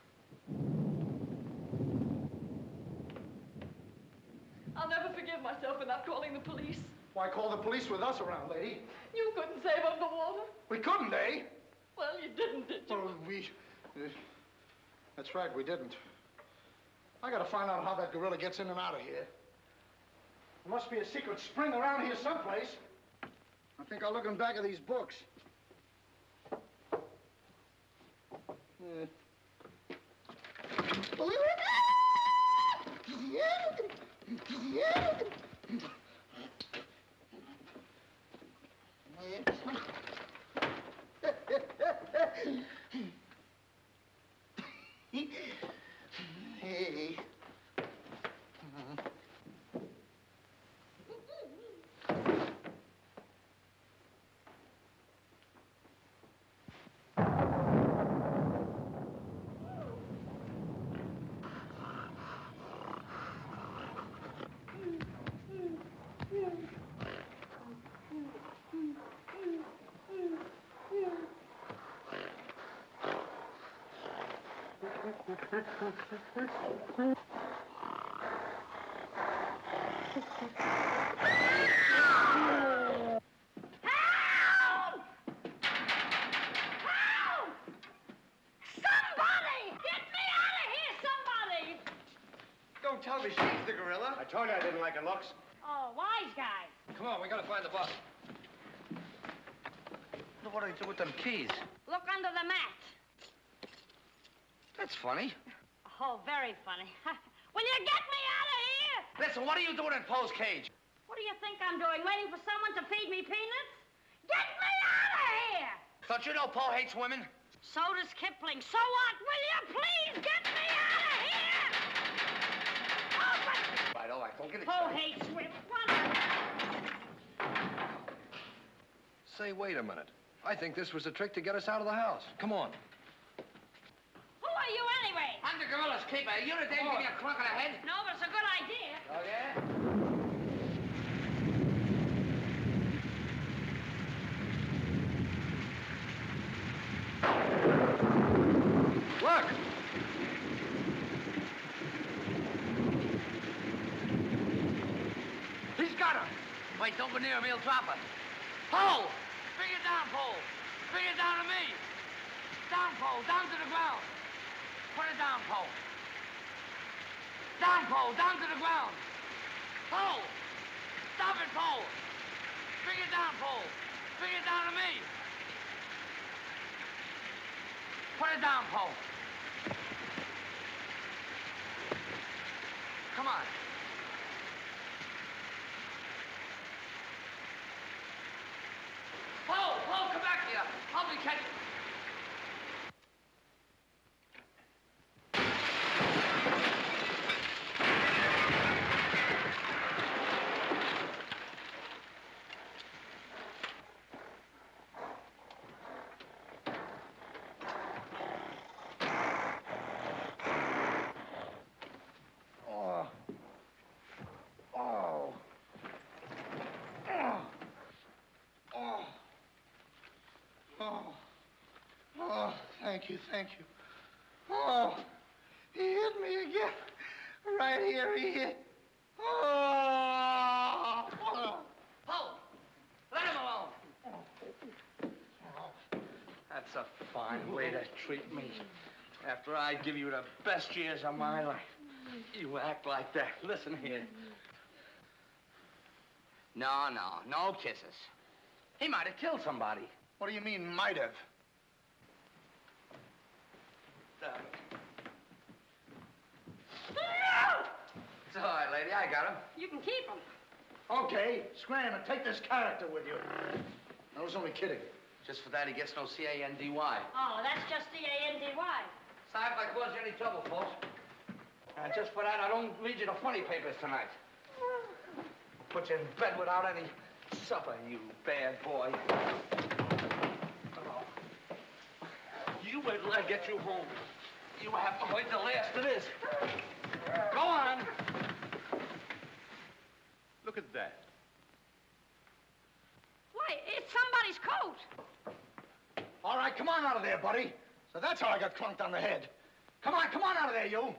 I'll never forgive myself for not calling the police. Why call the police with us around, lady? You couldn't save him, Walter. We couldn't, eh? Well, you didn't, did you? Well, that's right, we didn't. I gotta find out how that gorilla gets in and out of here. There must be a secret spring around here someplace. I think I'll look in back of these books. Hey. Don't tell me she's the gorilla. I told you I didn't like her looks. Oh, wise guy. Come on, we gotta find the bus. What do they do with them keys? Look under the mat. That's funny. Oh, very funny. Will you get me out of here? Listen, what are you doing in Poe's cage? What do you think I'm doing? Waiting for someone to feed me peanuts? Get me out of here! Don't you know Poe hates women? So does Kipling. So what? Will you please get me out of here? All right, don't get it. Poe hates women. What? Say, wait a minute. I think this was a trick to get us out of the house. Come on. Who are you anyway? I'm the gorilla's keeper. You the dame give me a clunk on the head? No, but it's a good idea. Oh, yeah? Look! He's got her. Wait, don't go near him. He'll drop her. Poe! Bring it down, Poe. Bring it down to me. Down, Poe. Down to the ground. Put it down, Poe. Down, Poe. Down to the ground. Poe! Stop it, Poe. Bring it down, Poe. Bring it down to me. Put it down, Poe. Come on. Poe, come back here. Help me catch it. thank you, thank you. Oh, he hit me again. Right here, he hit. Oh! Paul, let him alone. That's a fine way to treat me. After I give you the best years of my life, you act like that. Listen here. No, no kisses. He might have killed somebody. What do you mean, might have? It's all right, lady. I got him. You can keep him. Okay, scram and take this character with you. I was only kidding. Just for that, he gets no C-A-N-D-Y. Oh, that's just C-A-N-D-Y. Sorry if I caused you any trouble, folks. And just for that, I don't read you the funny papers tonight. Put you in bed without any supper, you bad boy. Oh. You wait till I get you home. You have to wait the last of this. Go on. Look at that. Why, it's somebody's coat. All right, come on out of there, buddy. So that's how I got clunked on the head. Come on out of there, you.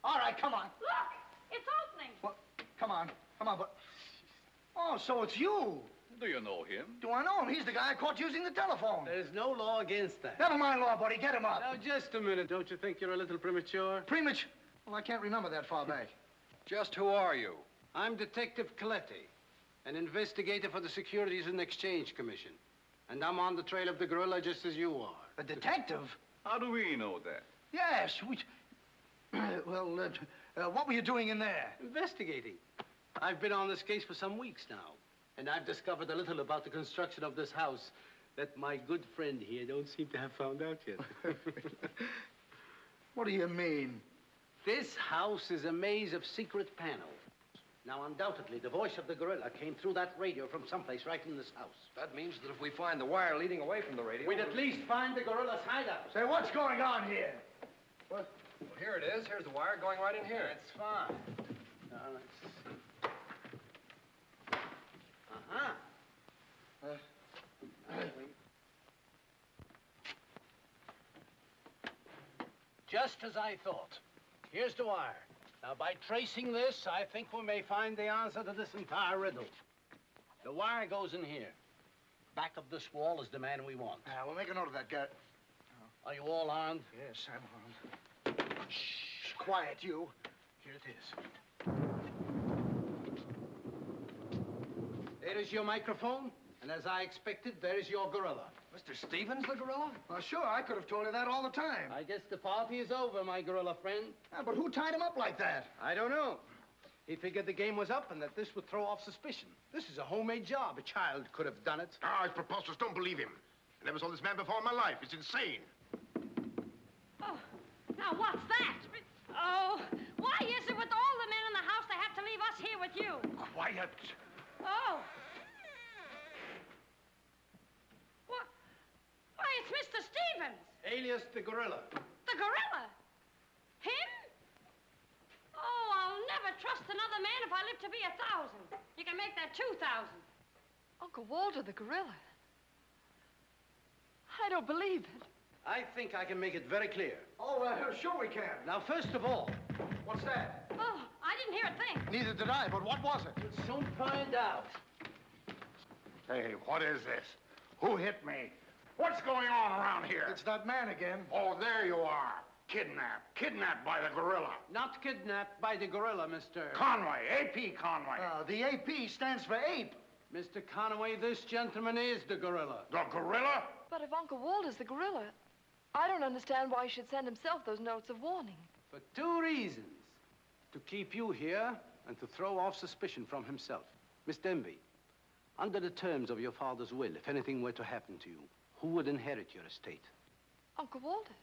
All right, come on. Look, it's opening. Well, come on, but... Oh, so it's you. Do you know him? Do I know him? He's the guy I caught using the telephone. There's no law against that. Never mind law, buddy. Get him up. Now, just a minute. Don't you think you're a little premature? Premature? Well, I can't remember that far back. Just who are you? I'm Detective Coletti, an investigator for the Securities and Exchange Commission. And I'm on the trail of the gorilla just as you are. A detective? How do we know that? Yes, we... well, what were you doing in there? Investigating. I've been on this case for some weeks now. And I've discovered a little about the construction of this house that my good friend here don't seem to have found out yet. What do you mean? This house is a maze of secret panels. Now, undoubtedly, the voice of the gorilla came through that radio from someplace right in this house. That means that if we find the wire leading away from the radio... We'd at least find the gorilla's hideout. Say, what's going on here? What? Well, here it is. Here's the wire going right in here. That's fine. Now, let's see. Just as I thought. Here's the wire. Now, by tracing this, I think we may find the answer to this entire riddle. The wire goes in here. Back of this wall is the man we want. We'll make a note of that, Garrett. Are you all armed? Yes, I'm armed. Shh, quiet, you. Here it is. There is your microphone, and as I expected, there is your gorilla. Mr. Stevens, the gorilla? Well, sure, I could have told you that all the time. I guess the party is over, my gorilla friend. But who tied him up like that? I don't know. He figured the game was up and that this would throw off suspicion. This is a homemade job. A child could have done it. Ah, it's preposterous. Don't believe him. I never saw this man before in my life. It's insane. Oh, now what's that? Oh, why is it with all the men in the house they have to leave us here with you? Quiet. Oh. Why, it's Mr. Stevens. Alias the gorilla. The gorilla? Him? Oh, I'll never trust another man if I live to be 1,000. You can make that 2,000. Uncle Walter, the gorilla. I don't believe it. I think I can make it very clear. Oh, sure we can. Now, first of all... What's that? Oh, I didn't hear a thing. Neither did I, but what was it? We'll soon find out. Hey, what is this? Who hit me? What's going on around here? It's that man again. Oh, there you are. Kidnapped. Kidnapped by the gorilla. Not kidnapped by the gorilla, Mr. Conway. A.P. Conway. The AP stands for ape. Mr. Conway, this gentleman is the gorilla. The gorilla? But if Uncle Walter's the gorilla, I don't understand why he should send himself those notes of warning. For 2 reasons. To keep you here and to throw off suspicion from himself. Miss Denby, under the terms of your father's will, if anything were to happen to you, who would inherit your estate? Uncle Walter.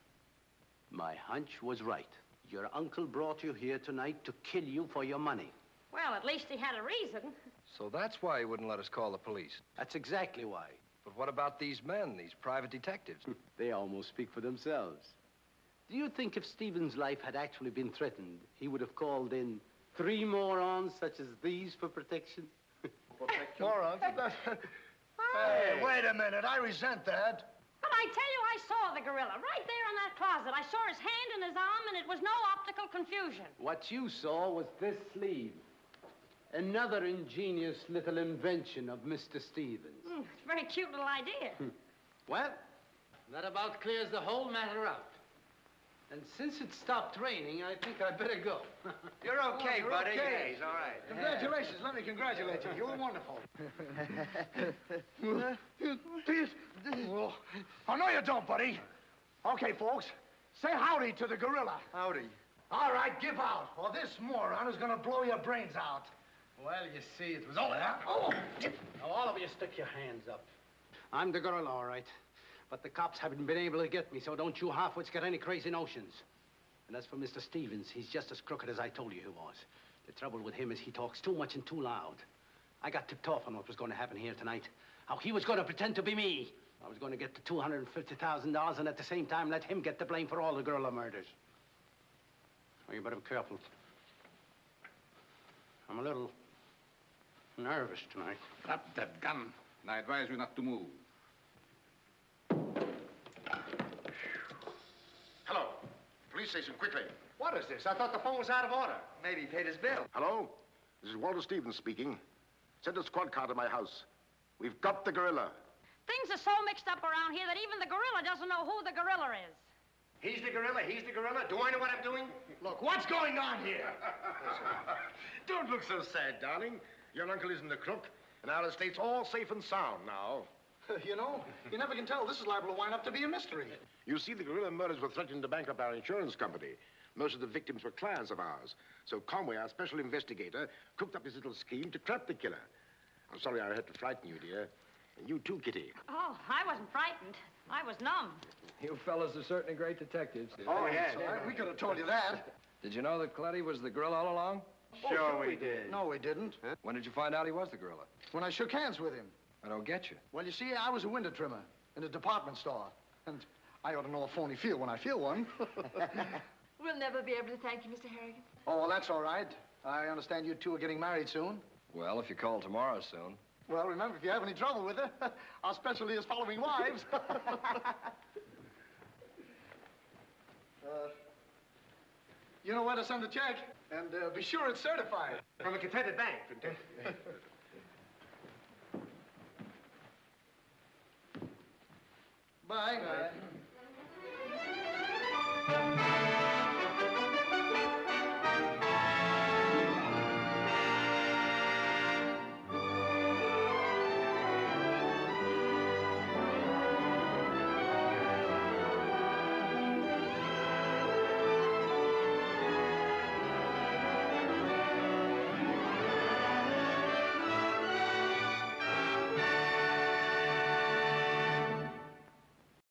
My hunch was right. Your uncle brought you here tonight to kill you for your money. Well, at least he had a reason. So that's why he wouldn't let us call the police. That's exactly why. But what about these men, these private detectives? They almost speak for themselves. Do you think if Stephen's life had actually been threatened, he would have called in 3 morons such as these for protection? Morons? Hey, wait a minute. I resent that. But Well, I tell you, I saw the gorilla right there in that closet. I saw his hand and his arm, and it was no optical confusion. What you saw was this sleeve. Another ingenious little invention of Mr. Stevens. It's a very cute little idea. Well, that about clears the whole matter out. And since it stopped raining, I think I'd better go. You're okay, you're buddy. okay. Yeah, he's all right. Congratulations. Let me congratulate you. You were wonderful. Oh, no, you don't, buddy. Okay, folks. Say howdy to the gorilla. Howdy. All right, give out, or this moron is going to blow your brains out. Well, you see, it was all that. Oh! Now, all of you stick your hands up. I'm the gorilla, all right. But the cops haven't been able to get me, so don't you halfwits get any crazy notions. And as for Mr. Stevens, he's just as crooked as I told you he was. The trouble with him is he talks too much and too loud. I got tipped off on what was going to happen here tonight. How he was going to pretend to be me. I was going to get the $250,000 and at the same time let him get the blame for all the gorilla murders. So you better be careful. I'm a little nervous tonight. Drop that gun, and I advise you not to move. Hello. Police station, quickly. What is this? I thought the phone was out of order. Maybe he paid his bill. Hello? This is Walter Stevens speaking. Send a squad car to my house. We've got the gorilla. Things are so mixed up around here that even the gorilla doesn't know who the gorilla is. He's the gorilla, he's the gorilla. Do I know what I'm doing? Look, what's going on here? Don't look so sad, darling. Your uncle isn't a crook, and our estate's all safe and sound now. You know, you never can tell. This is liable to wind up to be a mystery. You see, the gorilla murders were threatening to bankrupt our insurance company. Most of the victims were clients of ours. So Conway, our special investigator, cooked up his little scheme to trap the killer. I'm sorry I had to frighten you, dear. And you too, Kitty. Oh, I wasn't frightened. I was numb. You fellas are certainly great detectives. Oh, yes. We could have told you that. Did you know that Coletti was the gorilla all along? Sure we did. No, we didn't. Huh? When did you find out he was the gorilla? When I shook hands with him. I don't get you. Well, you see, I was a window trimmer in a department store. And I ought to know a phony feel when I feel one. We'll never be able to thank you, Mr. Harrigan. Oh, well, that's all right. I understand you two are getting married soon. Well, if you call tomorrow soon. Well, remember, if you have any trouble with her, our specialty is following wives. You know where to send the check, and be sure it's certified. From a Confederate bank. Bye. Bye.